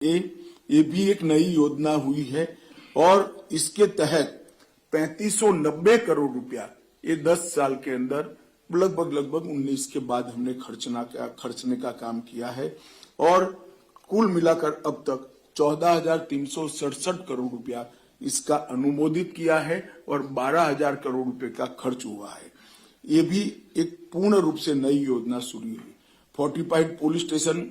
ये भी एक नई योजना हुई है और इसके तहत 3590 करोड़ रुपया ये 10 साल के अंदर लगभग 19 के बाद हमने खर्चने का काम किया है और कुल मिलाकर अब तक 14,367 करोड़ रुपया इसका अनुमोदित किया है और 12,000 करोड़ रुपए का खर्च हुआ है। ये भी एक पूर्ण रूप से नई योजना शुरू हुई। फोर्टिफाइड पुलिस स्टेशन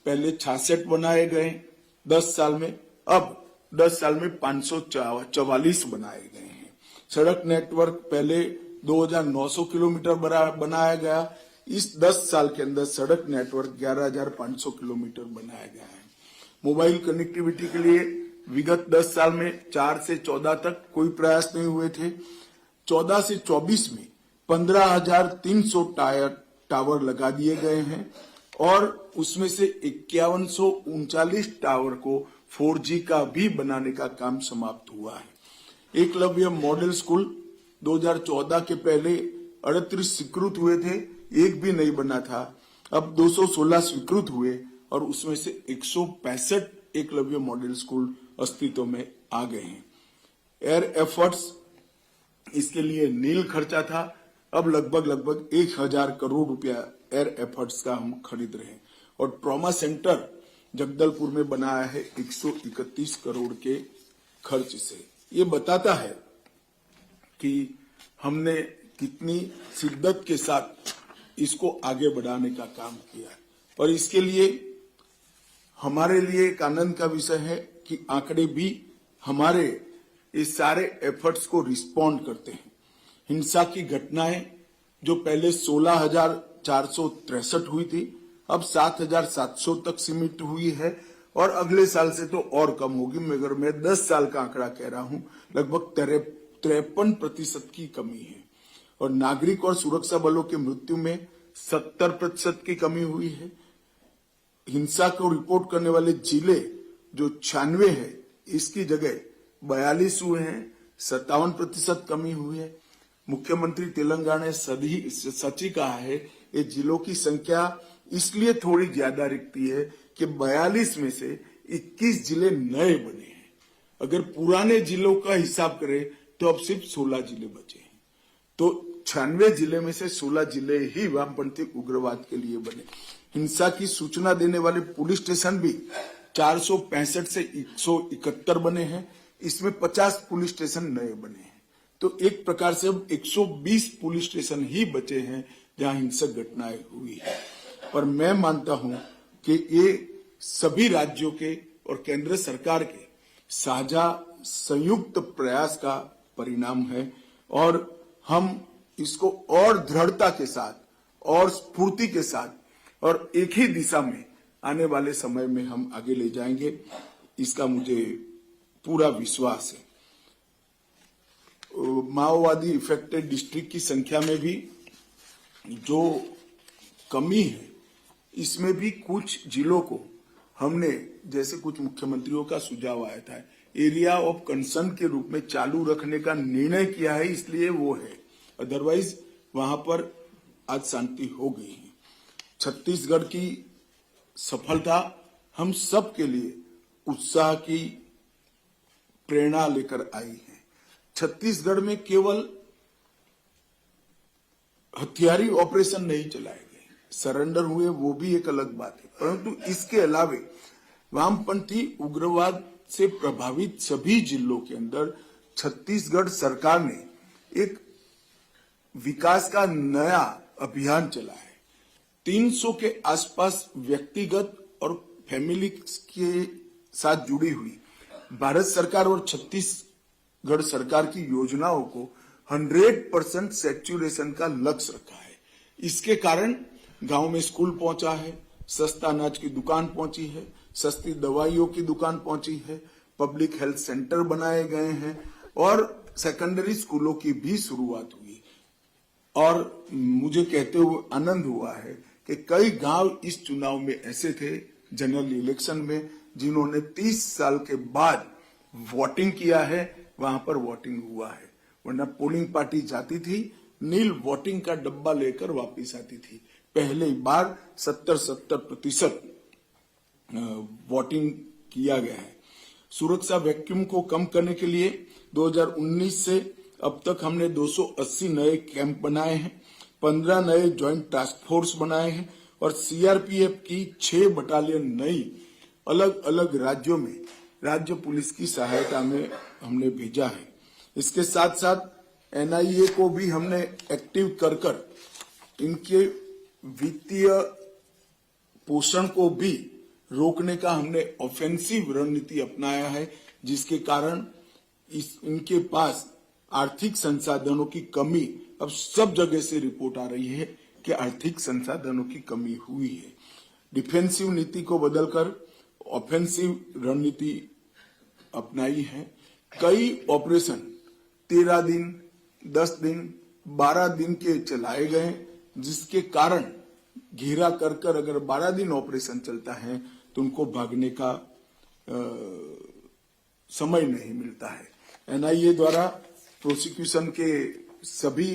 पहले 66 बनाए गए 10 साल में, अब 10 साल में 544 बनाए गए हैं। सड़क नेटवर्क पहले 2,900 किलोमीटर बनाया गया, इस 10 साल के अंदर सड़क नेटवर्क 11,500 किलोमीटर बनाया गया है। मोबाइल कनेक्टिविटी के लिए विगत 10 साल में 4 से 14 तक कोई प्रयास नहीं हुए थे। 14 से 24 में 15,300 टावर लगा दिए गए हैं और उसमें से 5139 टावर को 4G का भी बनाने का काम समाप्त हुआ है। एकलव्य मॉडल स्कूल 2014 के पहले 38 स्वीकृत हुए थे, एक भी नहीं बना था। अब 216 स्वीकृत हुए और उसमें से 165 एकलव्य मॉडल स्कूल अस्तित्व में आ गए हैं। एयर एफर्ट्स इसके लिए नील खर्चा था, अब लगभग 1,000 करोड़ रुपया एयर एफर्ट्स का हम खरीद रहे हैं और ट्रॉमा सेंटर जगदलपुर में बनाया है 131 करोड़ के खर्च से। ये बताता है कि हमने कितनी शिद्दत के साथ इसको आगे बढ़ाने का काम किया है और इसके लिए हमारे लिए एक आनंद का विषय है कि आंकड़े भी हमारे इस सारे एफर्ट्स को रिस्पॉन्ड करते हैं। हिंसा की घटनाएं जो पहले 16,463 हुई थी, अब 7,700 तक सीमित हुई है और अगले साल से तो और कम होगी, मगर मैं 10 साल का आंकड़ा कह रहा हूं, लगभग 53% की कमी है। और नागरिक और सुरक्षा बलों की मृत्यु में 70% की कमी हुई है। हिंसा को रिपोर्ट करने वाले जिले जो 96 है, इसकी जगह 42 हुए हैं, 57% कमी हुई है। मुख्यमंत्री तेलंगाना ने सच ही कहा है, ये जिलों की संख्या इसलिए थोड़ी ज्यादा दिखती है कि 42 में से 21 जिले नए बने हैं। अगर पुराने जिलों का हिसाब करें तो अब सिर्फ 16 जिले बचे हैं। तो 96 जिले में से 16 जिले ही वामपंथी उग्रवाद के लिए बने। हिंसा की सूचना देने वाले पुलिस स्टेशन भी 465 से 171 बने हैं, इसमें 50 पुलिस स्टेशन नए बने हैं। तो एक प्रकार से अब 120 पुलिस स्टेशन ही बचे हैं जहां हिंसक घटनाएं हुई है। और मैं मानता हूं कि ये सभी राज्यों के और केंद्र सरकार के साझा संयुक्त प्रयास का परिणाम है और हम इसको और दृढ़ता के साथ और स्फूर्ति के साथ और एक ही दिशा में आने वाले समय में हम आगे ले जाएंगे, इसका मुझे पूरा विश्वास है। माओवादी इफेक्टेड डिस्ट्रिक्ट की संख्या में भी जो कमी है, इसमें भी कुछ जिलों को हमने, जैसे कुछ मुख्यमंत्रियों का सुझाव आया था, एरिया ऑफ कंसर्न के रूप में चालू रखने का निर्णय किया है, इसलिए वो है। अदरवाइज वहां पर आज शांति हो गई है। छत्तीसगढ़ की सफलता हम सब के लिए उत्साह की प्रेरणा लेकर आई है। छत्तीसगढ़ में केवल हथियारी ऑपरेशन नहीं चलाए गए, सरेंडर हुए, वो भी एक अलग बात है, परंतु इसके अलावे वामपंथी उग्रवाद से प्रभावित सभी जिलों के अंदर छत्तीसगढ़ सरकार ने एक विकास का नया अभियान चलाया है। 300 के आसपास व्यक्तिगत और फैमिली के साथ जुड़ी हुई भारत सरकार और छत्तीसगढ़ सरकार की योजनाओं को 100% सैचुरेशन का लक्ष्य रखा है। इसके कारण गांव में स्कूल पहुंचा है, सस्ता अनाज की दुकान पहुंची है, सस्ती दवाइयों की दुकान पहुंची है, पब्लिक हेल्थ सेंटर बनाए गए हैं और सेकेंडरी स्कूलों की भी शुरुआत हुई। और मुझे कहते हुए आनंद हुआ है कि कई गांव इस चुनाव में ऐसे थे, जनरल इलेक्शन में, जिन्होंने 30 साल के बाद वोटिंग किया है, वहां पर वोटिंग हुआ है। वरना पोलिंग पार्टी जाती थी, नील वोटिंग का डब्बा लेकर वापस आती थी। पहली बार 70% वोटिंग किया गया है। सुरक्षा वैक्यूम को कम करने के लिए 2019 से अब तक हमने 280 नए कैंप बनाए हैं, 15 नए ज्वाइंट टास्क फोर्स बनाए हैं और सीआरपीएफ की 6 बटालियन नई अलग अलग राज्यों में राज्य पुलिस की सहायता में हमने भेजा है। इसके साथ साथ एनआईए को भी हमने एक्टिव कर इनके वित्तीय पोषण को भी रोकने का हमने ऑफेंसिव रणनीति अपनाया है, जिसके कारण इनके पास आर्थिक संसाधनों की कमी अब सब जगह से रिपोर्ट आ रही है कि आर्थिक संसाधनों की कमी हुई है। डिफेंसिव नीति को बदलकर ऑफेंसिव रणनीति अपनाई है। कई ऑपरेशन 13 दिन, 10 दिन, 12 दिन के चलाए गए, जिसके कारण घेरा कर अगर 12 दिन ऑपरेशन चलता है तो उनको भागने का समय नहीं मिलता है। एनआईए द्वारा प्रोसिक्यूशन के सभी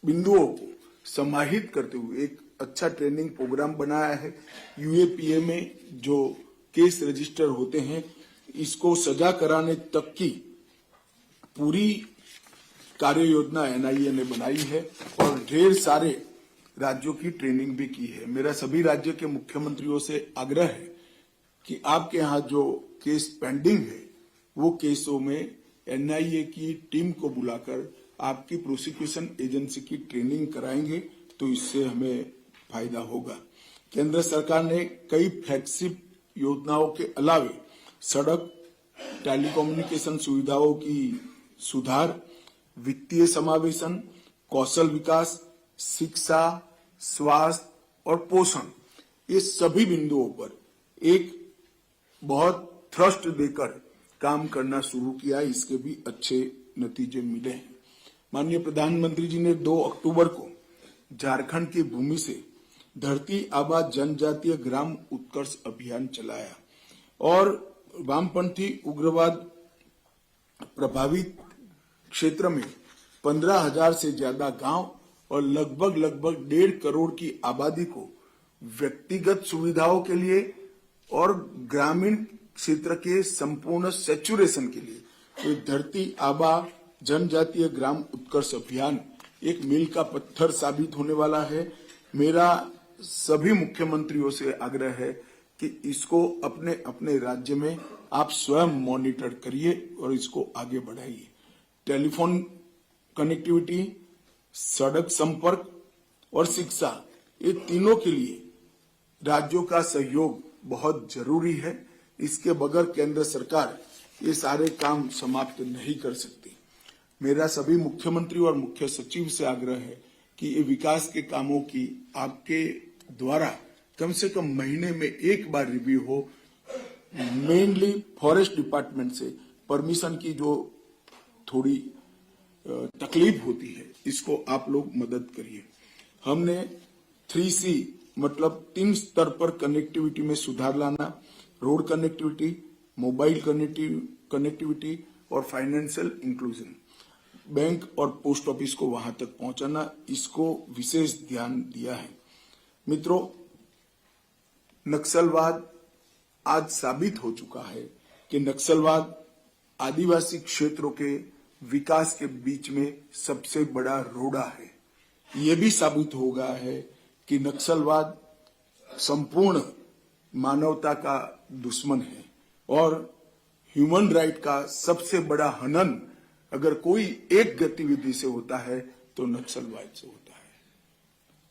बिंदुओं को समाहित करते हुए एक अच्छा ट्रेनिंग प्रोग्राम बनाया है। यूएपीए में जो केस रजिस्टर होते हैं, इसको सजा कराने तक की पूरी कार्य योजना एनआईए ने बनाई है और ढेर सारे राज्यों की ट्रेनिंग भी की है। मेरा सभी राज्य के मुख्यमंत्रियों से आग्रह है कि आपके यहाँ जो केस पेंडिंग है वो केसों में एनआईए की टीम को बुलाकर आपकी प्रोसिक्यूशन एजेंसी की ट्रेनिंग कराएंगे तो इससे हमें फायदा होगा। केंद्र सरकार ने कई फ्लैगशिप योजनाओं के अलावे सड़क, टेलीकम्युनिकेशन सुविधाओं की सुधार, वित्तीय समावेशन, कौशल विकास, शिक्षा, स्वास्थ्य और पोषण, ये सभी बिंदुओं पर एक बहुत थ्रस्ट देकर काम करना शुरू किया। इसके भी अच्छे नतीजे मिले हैं। माननीय प्रधानमंत्री जी ने 2 अक्टूबर को झारखंड की भूमि से धरती आबा जनजातीय ग्राम उत्कर्ष अभियान चलाया और वामपंथी उग्रवाद प्रभावित क्षेत्र में 15,000 से ज्यादा गांव और लगभग 1.5 करोड़ की आबादी को व्यक्तिगत सुविधाओं के लिए और ग्रामीण क्षेत्र के संपूर्ण सैचुरेशन के लिए तो धरती आबा जनजातीय ग्राम उत्कर्ष अभियान एक मील का पत्थर साबित होने वाला है। मेरा सभी मुख्यमंत्रियों से आग्रह है कि इसको अपने अपने राज्य में आप स्वयं मॉनिटर करिए और इसको आगे बढ़ाइए। टेलीफोन कनेक्टिविटी, सड़क संपर्क और शिक्षा, ये तीनों के लिए राज्यों का सहयोग बहुत जरूरी है। इसके बगैर केंद्र सरकार ये सारे काम समाप्त नहीं कर सकती। मेरा सभी मुख्यमंत्री और मुख्य सचिव से आग्रह है कि ये विकास के कामों की आपके द्वारा कम से कम महीने में एक बार रिव्यू हो। मेनली फॉरेस्ट डिपार्टमेंट से परमिशन की जो थोड़ी तकलीफ होती है, इसको आप लोग मदद करिए। हमने 3C मतलब 3 स्तर पर कनेक्टिविटी में सुधार लाना, रोड कनेक्टिविटी, मोबाइल कनेक्टिविटी और फाइनेंशियल इंक्लूजन, बैंक और पोस्ट ऑफिस को वहां तक पहुंचाना, इसको विशेष ध्यान दिया है। मित्रों, नक्सलवाद आज साबित हो चुका है कि नक्सलवाद आदिवासी क्षेत्रों के विकास के बीच में सबसे बड़ा रोड़ा है। ये भी साबित हो गया है कि नक्सलवाद संपूर्ण मानवता का दुश्मन है और ह्यूमन राइट का सबसे बड़ा हनन अगर कोई एक गतिविधि से होता है तो नक्सलवाद से होता है।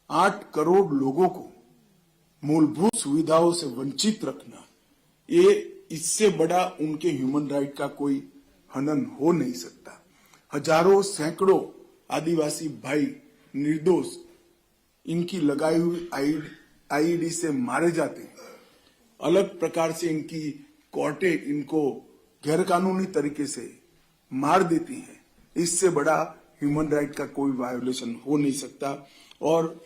8 करोड़ लोगों को मूलभूत सुविधाओं से वंचित रखना, ये इससे बड़ा उनके ह्यूमन राइट का कोई हनन हो नहीं सकता। हजारों सैकड़ों आदिवासी भाई निर्दोष इनकी लगाई हुई आईईडी से मारे जाते हैं। अलग प्रकार से इनकी कोर्टें इनको गैरकानूनी तरीके से मार देती हैं। इससे बड़ा ह्यूमन राइट का कोई वायोलेशन हो नहीं सकता और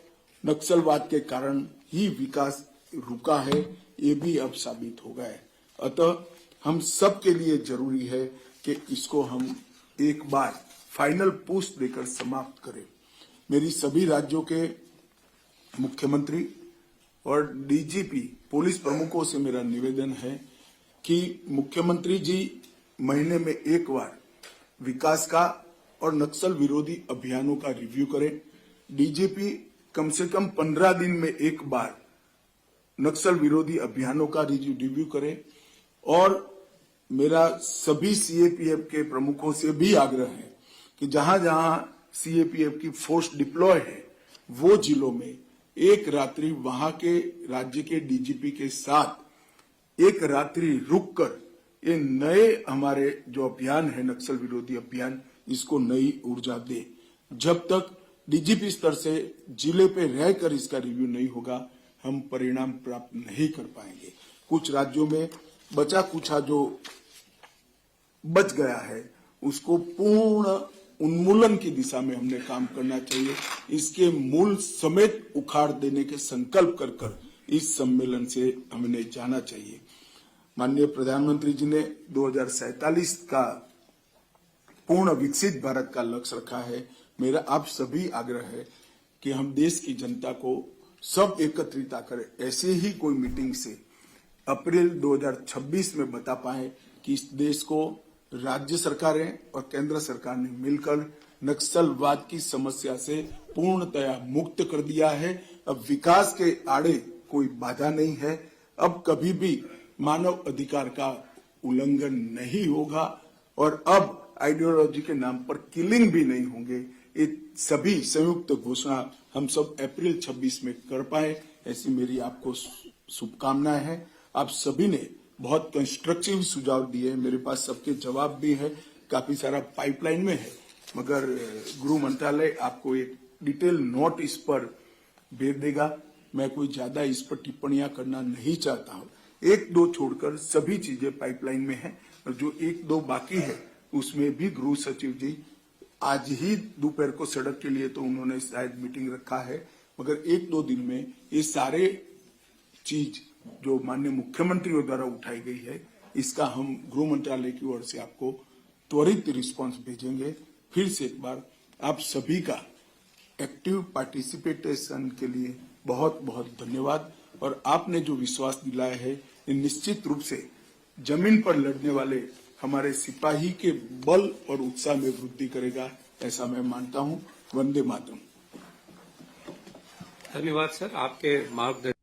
नक्सलवाद के कारण ही विकास रुका है, ये भी अब साबित हो गया है। अतः हम सब के लिए जरूरी है कि इसको हम एक बार फाइनल पुश देकर समाप्त करें। मेरी सभी राज्यों के मुख्यमंत्री और डीजीपी पुलिस प्रमुखों से मेरा निवेदन है कि मुख्यमंत्री जी महीने में एक बार विकास का और नक्सल विरोधी अभियानों का रिव्यू करें। डीजीपी कम से कम 15 दिन में एक बार नक्सल विरोधी अभियानों का रिव्यू करें। और मेरा सभी सीएपीएफ के प्रमुखों से भी आग्रह है कि जहां जहां सीएपीएफ की फोर्स डिप्लॉय है वो जिलों में एक रात्रि वहां के राज्य के डीजीपी के साथ एक रात्रि रुककर ये नए हमारे जो अभियान है नक्सल विरोधी अभियान, इसको नई ऊर्जा दे। जब तक डीजीपी स्तर से जिले पे रहकर इसका रिव्यू नहीं होगा, हम परिणाम प्राप्त नहीं कर पाएंगे। कुछ राज्यों में बचा कुछा जो बच गया है उसको पूर्ण उन्मूलन की दिशा में हमने काम करना चाहिए। इसके मूल समेत उखाड़ देने के संकल्प कर कर इस सम्मेलन से हमने जाना चाहिए। माननीय प्रधानमंत्री जी ने 2047 का पूर्ण विकसित भारत का लक्ष्य रखा है। मेरा आप सभी आग्रह है कि हम देश की जनता को सब एकत्रित करें। ऐसे ही कोई मीटिंग से अप्रैल 2026 में बता पाए कि इस देश को राज्य सरकारें और केंद्र सरकार ने मिलकर नक्सलवाद की समस्या से पूर्णतया मुक्त कर दिया है। अब विकास के आड़े कोई बाधा नहीं है। अब कभी भी मानव अधिकार का उल्लंघन नहीं होगा और अब आइडियोलॉजी के नाम पर किलिंग भी नहीं होंगे। ये सभी संयुक्त घोषणा हम सब अप्रैल 26 में कर पाए, ऐसी मेरी आपको शुभकामनाएं हैं। आप सभी ने बहुत कंस्ट्रक्टिव सुझाव दिए, मेरे पास सबके जवाब भी है, काफी सारा पाइपलाइन में है, मगर गृह मंत्रालय आपको एक डिटेल नोट इस पर भेज देगा। मैं कोई ज्यादा इस पर टिप्पणियां करना नहीं चाहता हूं। एक दो छोड़कर सभी चीजें पाइपलाइन में है और जो एक दो बाकी है उसमें भी गृह सचिव जी आज ही दोपहर को सड़क के लिए तो उन्होंने शायद मीटिंग रखा है, मगर एक दो दिन में ये सारे चीज जो माननीय मुख्यमंत्रियों द्वारा उठाई गई है इसका हम गृह मंत्रालय की ओर से आपको त्वरित रिस्पांस भेजेंगे। फिर से एक बार आप सभी का एक्टिव पार्टिसिपेशन के लिए बहुत बहुत धन्यवाद। और आपने जो विश्वास दिलाया है ये निश्चित रूप से जमीन पर लड़ने वाले हमारे सिपाही के बल और उत्साह में वृद्धि करेगा, ऐसा मैं मानता हूं। वंदे मातरम। धन्यवाद सर, आपके मार्गदर्शन